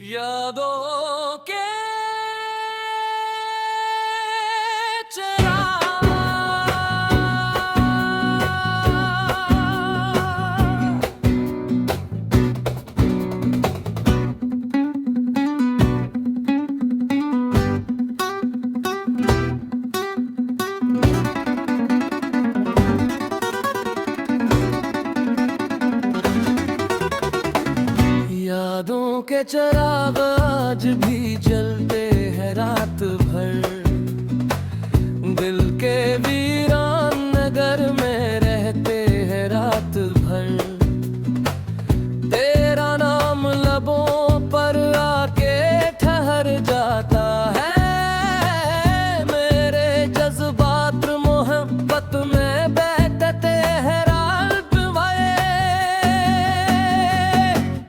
यादों के चिराग यादों के चिराग आज भी जलते हैं रात भर। दिल के वीरान नगर में रहते हैं रात भर। तेरा नाम लबों पर आके ठहर जाता है। मेरे जज्बात मोहब्बत में बैठते हैं रात भर।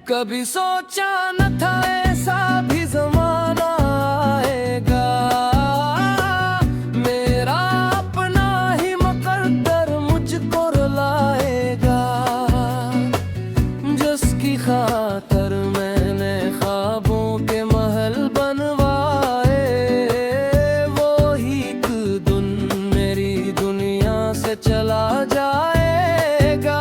कभी सोचा न था ऐसा भी ज़माना आएगा। मेरा अपना ही मुकद्दर मुझको रुलाएगा। जिसकी खातर मैंने ख्वाबों के महल बनवाए, वो ही एक दिन मेरी दुनिया से चला जाएगा।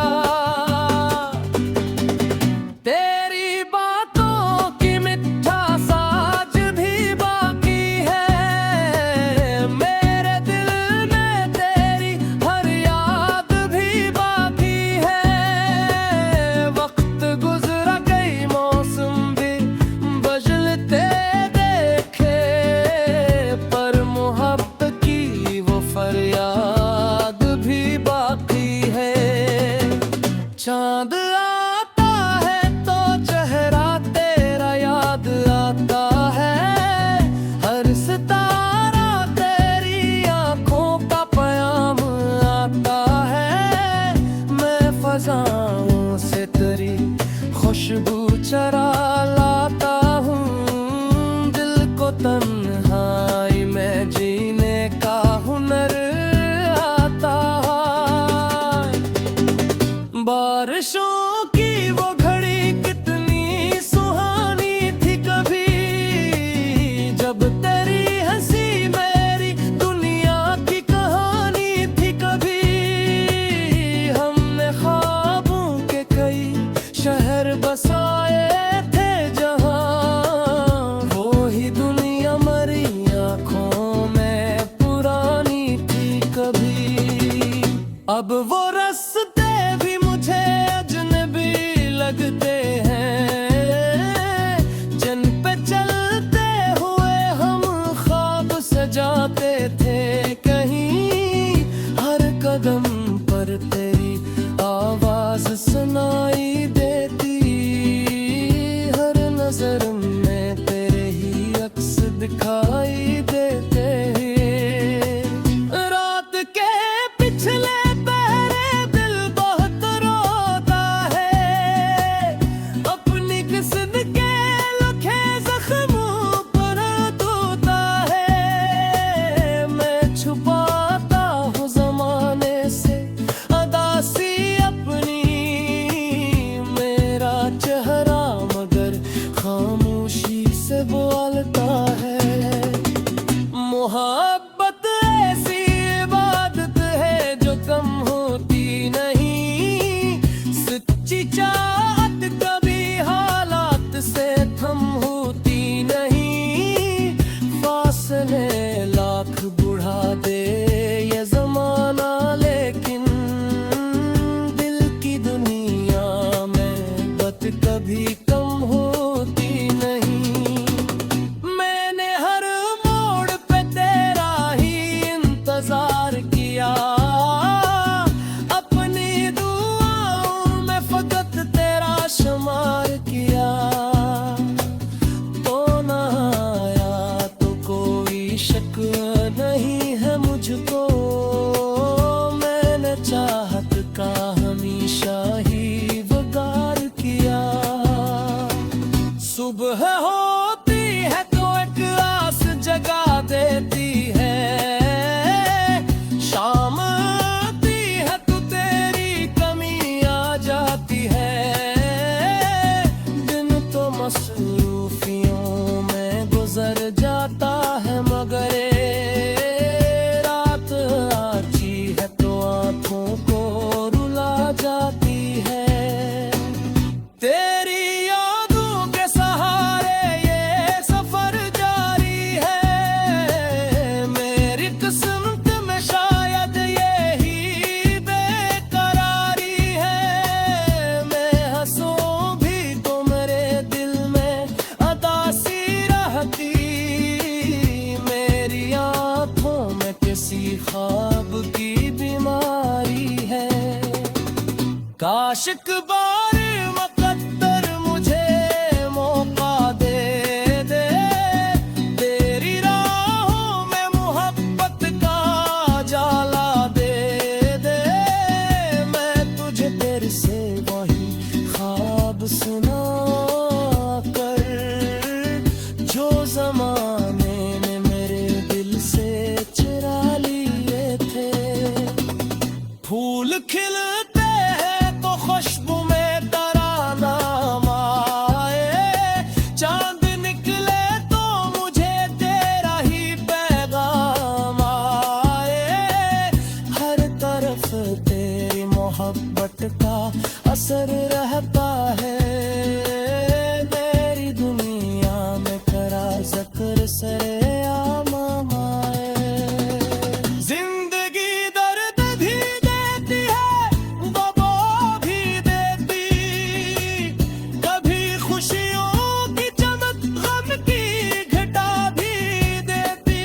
चांद आता है तो चेहरा तेरा याद आता है। हर सितारा तेरी आंखों का प्याम आता है। मैं फजाओं से तेरी खुशबू चरा लाता हूँ। दिल को तन्हाई में जीने का हुनर आता है। बारिशों की वो घड़ी कितनी सुहानी थी कभी, जब तेरी हंसी मेरी दुनिया की कहानी थी कभी। हमने ख्वाबों के कई शहर बसाए थे जहाँ, वो ही दुनिया मरी आँखों में पुरानी थी कभी। अब वो रास्ते भी मुझे अजनबी लगते हैं, जिन पे चलते हुए हम ख्वाब सजाते थे कहीं। हर कदम पर तेरी आवाज सुनाई देती सुना कर, जो जमाने ने मेरे दिल से चुरा लिए थे। फूल खिलते हैं तो खुशबू में तराना आए, चांद निकले तो मुझे तेरा ही पैगाम आए। हर तरफ तेरी मोहब्बत का असर रहता है, मेरी दुनिया में करा ज़िक्र सरेआम आए। जिंदगी दर्द भी देती है, वबा भी देती, कभी खुशियों की चमक गम की घटा भी देती।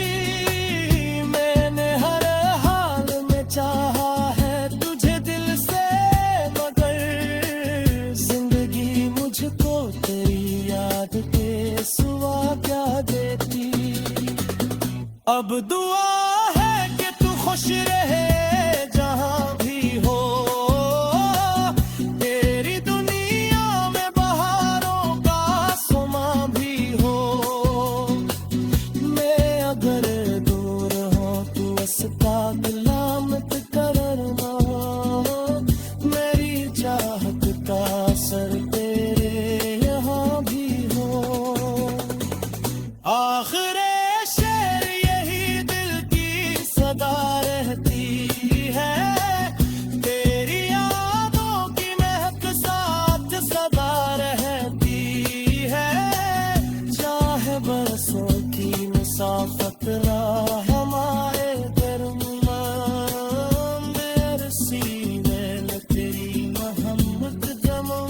मैंने हर हाल में चाहा है तुझे दिल से, मगर जिंदगी मुझको तेरी याद के सिवा क्या देती। अब दुआ है कि तू खुश रहे जहां भी हो, तेरी दुनिया में बहारों का सुमा भी हो। मैं अगर दूर हूँ तू उसका गुलामत करना, मेरी चाहत का असर तेरे यहाँ भी हो। आखिरे शेर यही दिल की सदा रहती है, तेरी यादों की महक साथ सदा रहती है। चाहे बरसों की मुसाफत राह हमारे दरमियान, मेरे सीने में तेरी मोहब्बत जमा।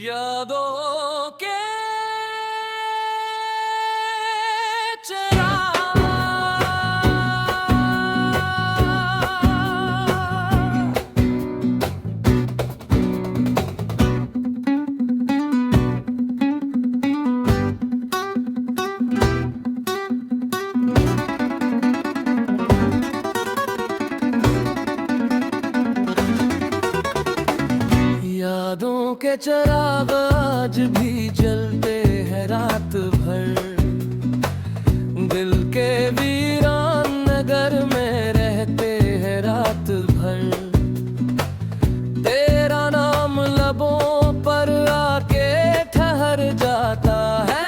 यादों के चिराग, यादों के चिराग आज भी जलते हैं रात भर, दिल के वीरान नगर में रहते हैं रात भर। तेरा नाम लबों पर आके ठहर जाता है,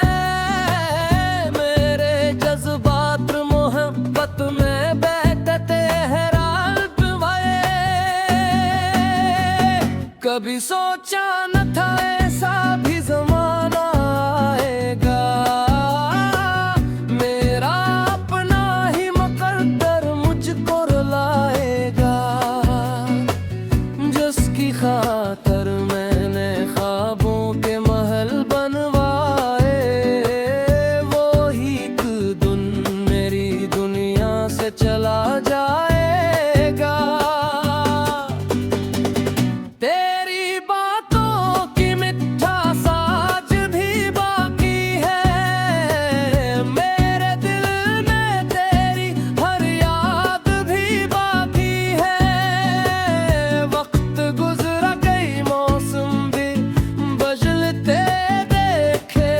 मेरे जज्बात मोहब्बत में बैठते हैं रात भर। कभी सोचा न था ऐसा भी जमाना आएगा, मेरा अपना ही मुकद्दर मुझको रुलाएगा। जिसकी खातर मैंने ख्वाबों के महल बनवाए, वो ही एक दिन मेरी दुनिया से चला जाएगा। तेरी बातों की मिठास आज भी बाकी है, मेरे दिल में तेरी हर याद भी बाकी है। वक्त गुजरा कई मौसम भी बदलते देखे,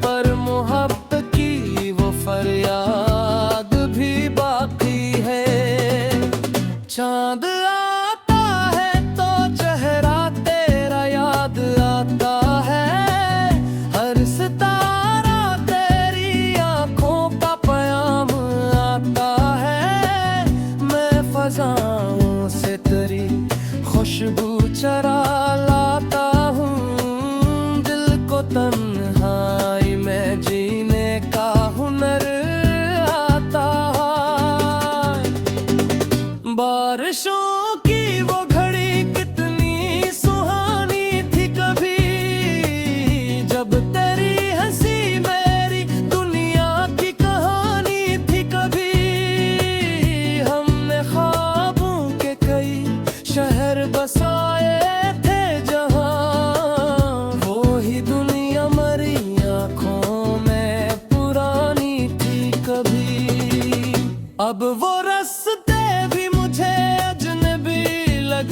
पर मोहब्बत की वो फरियाद भी बाकी है। चांद आता है तो चेहरा तेरा याद आता है, हर सितारा तेरी आंखों का प्याम आता है। मैं फजाओं से तेरी खुशबू चरा लाता हूँ, दिल को तन्हाई में जीने का हुनर आता है। बारिशों की वो घड़ी कितनी सुहानी थी कभी, जब तेरी हंसी मेरी दुनिया की कहानी थी कभी। हमने ख्वाबों के कई शहर बसाए थे जहाँ, वो ही दुनिया मरी आँखों में पुरानी थी कभी। अब वो रास्ते भी मुझे अजनबी लग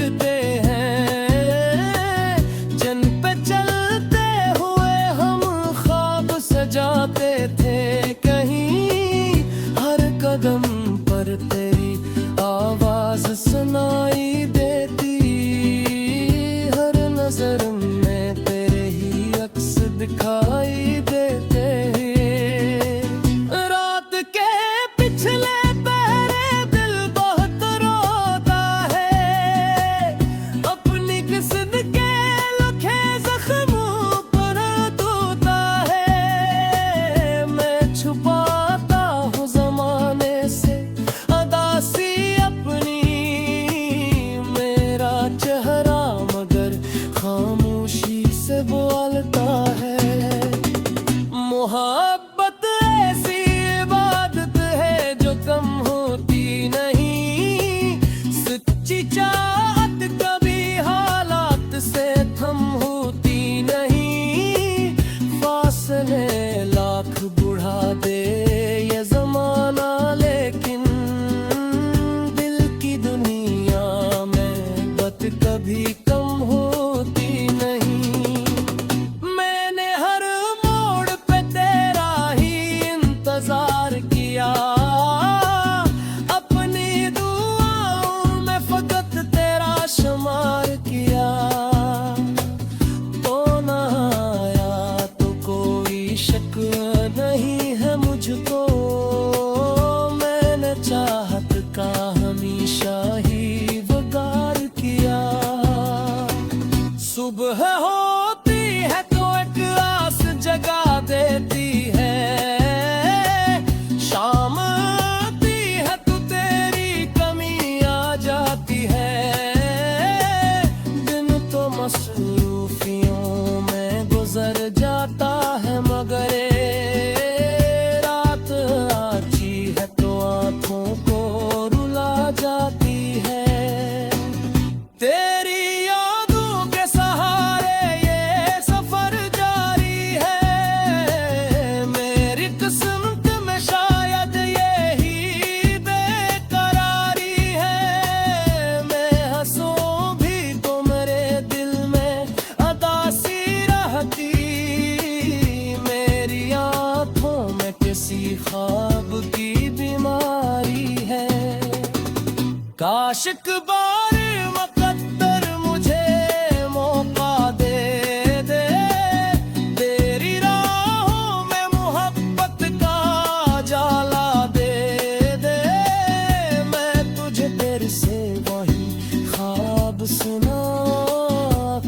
सुना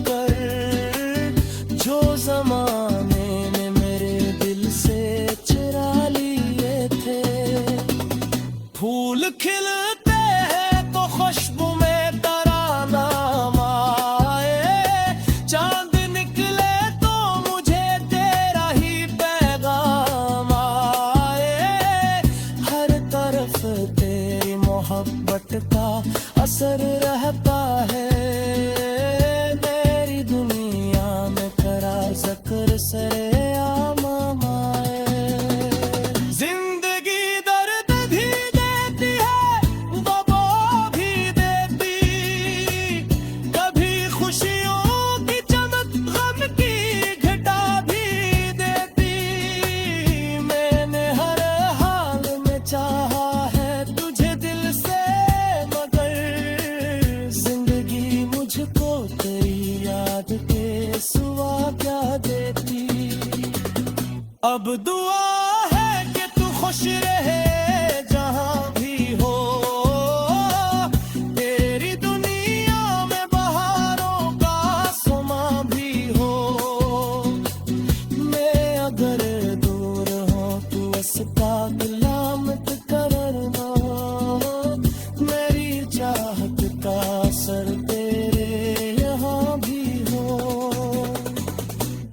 कर, जो जमाने ने मेरे दिल से चुरा लिए थे। फूल खिलते हैं तो खुशबू में तराना आए, चांद निकले तो मुझे तेरा ही पैगाम आए। हर तरफ तेरी मोहब्बत का असर रहता है, मेरी दुनिया में करा ज़िक्र सरेआम आए। जिंदगी दर्द भी देती है, वबा भी देती, कभी खुशियों की चमक गम की घटा भी देती। मैंने हर हाल में चाहा है तुझे दिल से, मगर जिंदगी मुझको तेरी याद के सिवा क्या देती। अब दुआ है कि तू खुश रहे जहां भी हो, तेरी दुनिया में बहारों का समा भी हो। मैं अगर दूर हूँ तू इसका गुलामत करना, मेरी चाहत का असर तेरे यहाँ भी हो।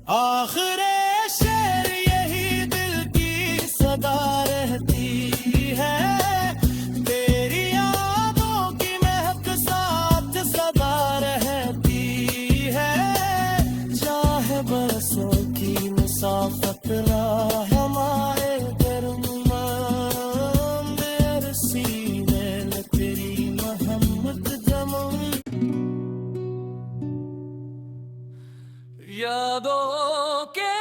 आखिरे शेर यही दिल की सदा रहती है, तेरी यादों की महक साथ सदा रहती है। चाहे बरसों की मुसाफत हमारे दरमियान, मेरे सीने में तेरी मोहब्बत जमा। यादों के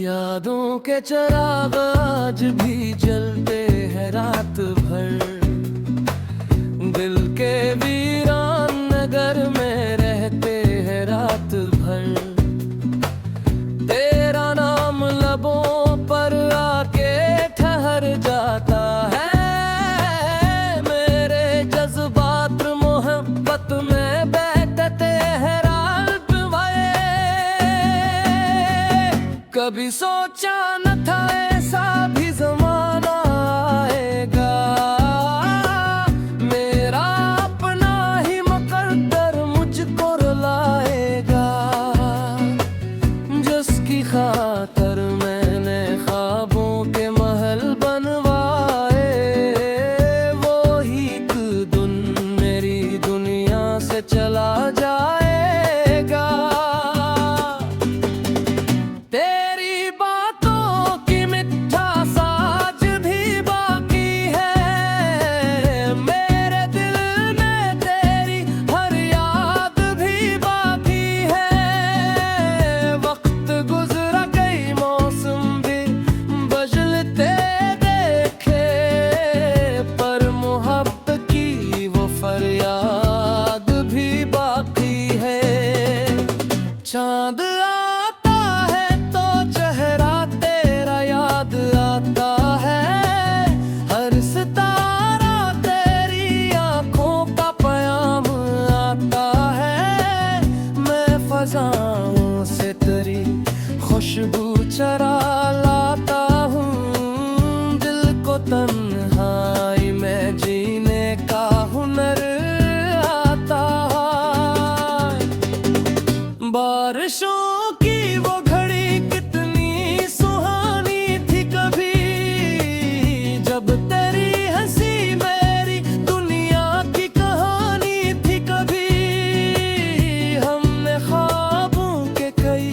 यादों के चिराग आज भी जलते हैं रात भर, दिल के वीरान नगर में रहते हैं रात भर। तेरा नाम लबों पर आके ठहर जाता है, मेरे जज्बात मोहब्बत में बैठते हैं रात भर। कभी सोचा न था ऐसा भी जमाना आएगा, मेरा अपना ही मुकद्दर मुझको रुलाएगा। जिसकी खातर मैंने ख्वाबों के महल बनवाए, वो ही एक दिन मेरी दुनिया से चला जाएगा। तेरी बातों की मिठास आज भी बाकी है, मेरे दिल में तेरी हर याद भी बाकी है। वक्त गुजरा कई मौसम भी बदलते देखे, पर मोहब्बत की वो फरियाद भी बाकी है। चांद आता है तो चेहरा तेरा याद आता है, हर सितारा तेरी आंखों का प्याम आता है। मैं फजाओं से तेरी खुशबू चरा लाता हूँ, दिल को तन्हाई में जीने का हुनर आता है। बारिशों की वो घड़ी कितनी सुहानी थी कभी, जब तेरी हंसी मेरी दुनिया की कहानी थी कभी। हमने ख्वाबों के कई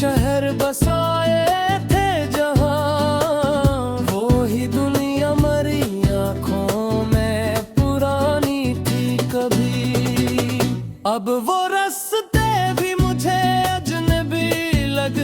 शहर बसाए थे जहाँ, वो ही दुनिया मरी आँखों में पुरानी थी कभी। अब वो रास्ते भी मुझे अजनबी लग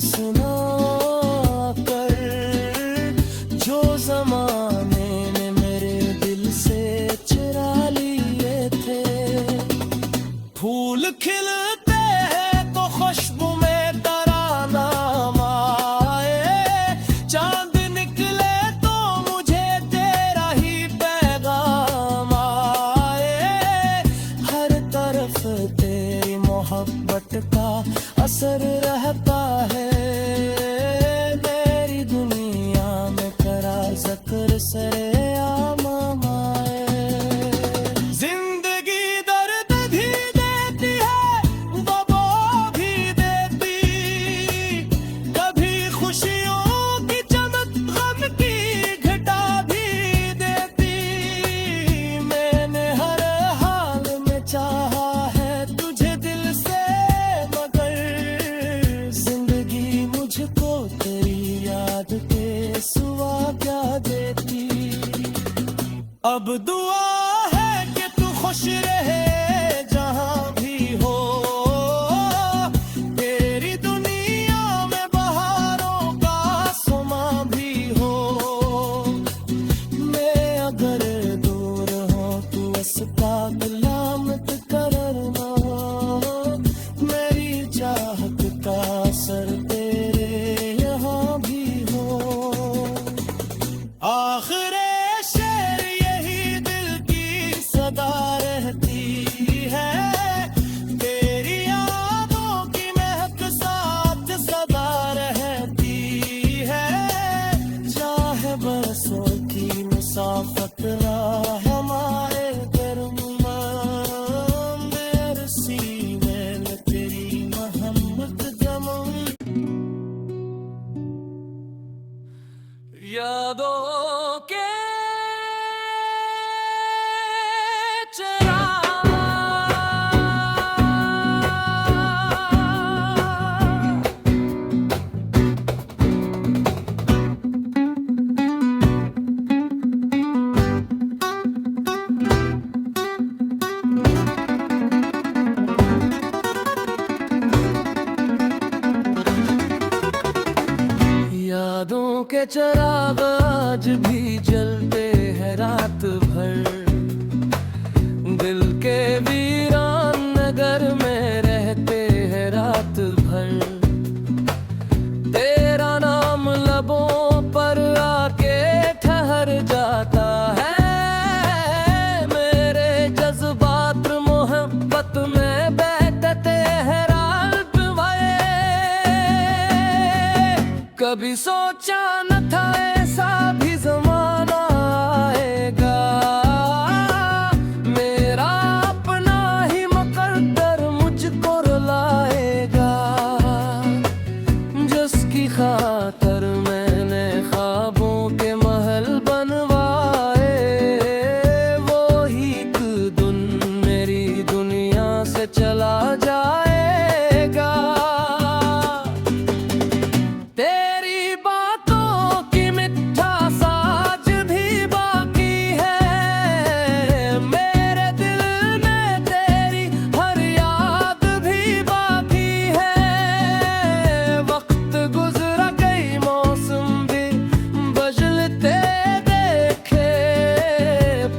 सुना कर, जो जमाने ने मेरे दिल से चुरा लिए थे। फूल खिलते हैं तो खुशबू में तराना आए, चांद निकले तो मुझे तेरा ही पैगाम आए। हर तरफ तेरी मोहब्बत का असर रहता है, मेरी दुनिया में करा ज़िक्र सरेआम आए। जिंदगी दर्द भी देती है, वबा भी देती, कभी खुशियों की चमक गम की घटा भी देती। मैंने हर हाल में चाहा है तुझे दिल से, मगर जिंदगी मुझको तेरी याद के सिवा क्या देती। अब दुआ है कि तू खुश रहे जहां भी हो, तेरी दुनिया में बहारों का सुमा भी हो। मैं अगर दूर हूँ तू उसका गुलामत करना, मेरी चाहत का असर तेरे यहाँ भी हो। आखिरे शेर यही दिल की सदा रहती है, तेरी यादों की महक साथ सदा रहती है। चाहे बरसों की मुसाफत राह हमारे दरमियान, मेरे सीने में तेरी मोहब्बत जमाई। यादों के चिराग, यादों के चिराग आज भी जलते हैं रात भर, दिल के वीरान नगर में रहते हैं रात भर। तेरा नाम लबों पर आके ठहर जाता है, मेरे जज्बात मोहब्बत में बैठते हैं रात भर। कभी सोचा न था ऐसा भी जमाना आएगा, मेरा अपना ही मुकद्दर मुझको रुलाएगा। जिसकी खातर मैंने ख्वाबों के महल बनवाए, वो ही एक दिन मेरी दुनिया से चला जाएगा। तेरी बातों की मिठास आज भी बाकी है, मेरे दिल में तेरी हर याद भी बाकी है। वक्त गुजरा कई मौसम भी बदलते देखे,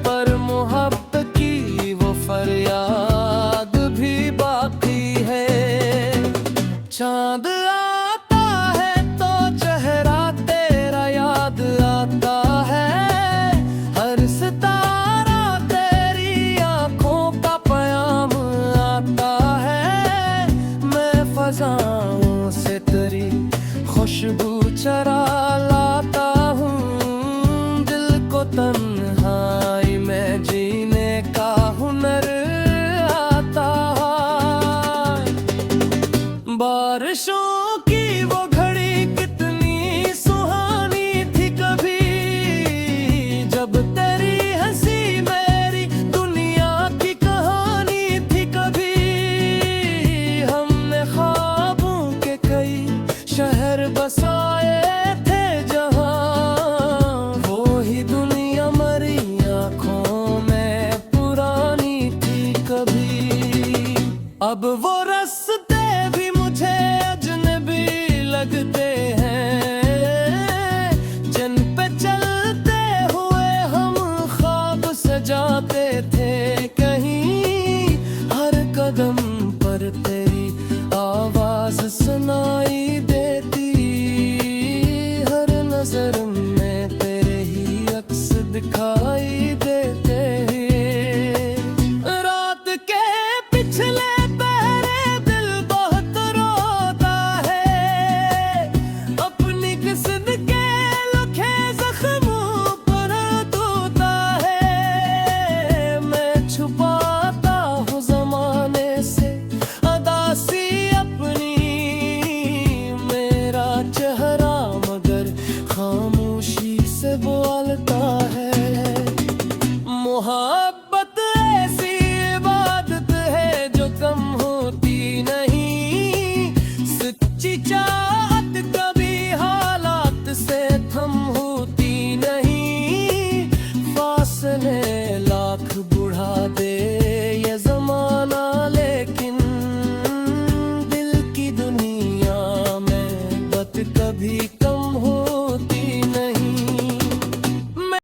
पर मोहब्बत की वो फरियाद भी बाकी है। चांद आता है तो चेहरा तेरा याद आता है, हर सितारा तेरी आंखों का प्याम आता है। मैं फजाओं से तेरी खुशबू चरा लाता हूँ, दिल को तन्हाई में जीने का हुनर आता है। बारिशों की वो घड़ी कितनी सुहानी थी कभी, जब तेरी हंसी मेरी दुनिया की कहानी थी कभी। हमने ख्वाबों के कई शहर बसाए,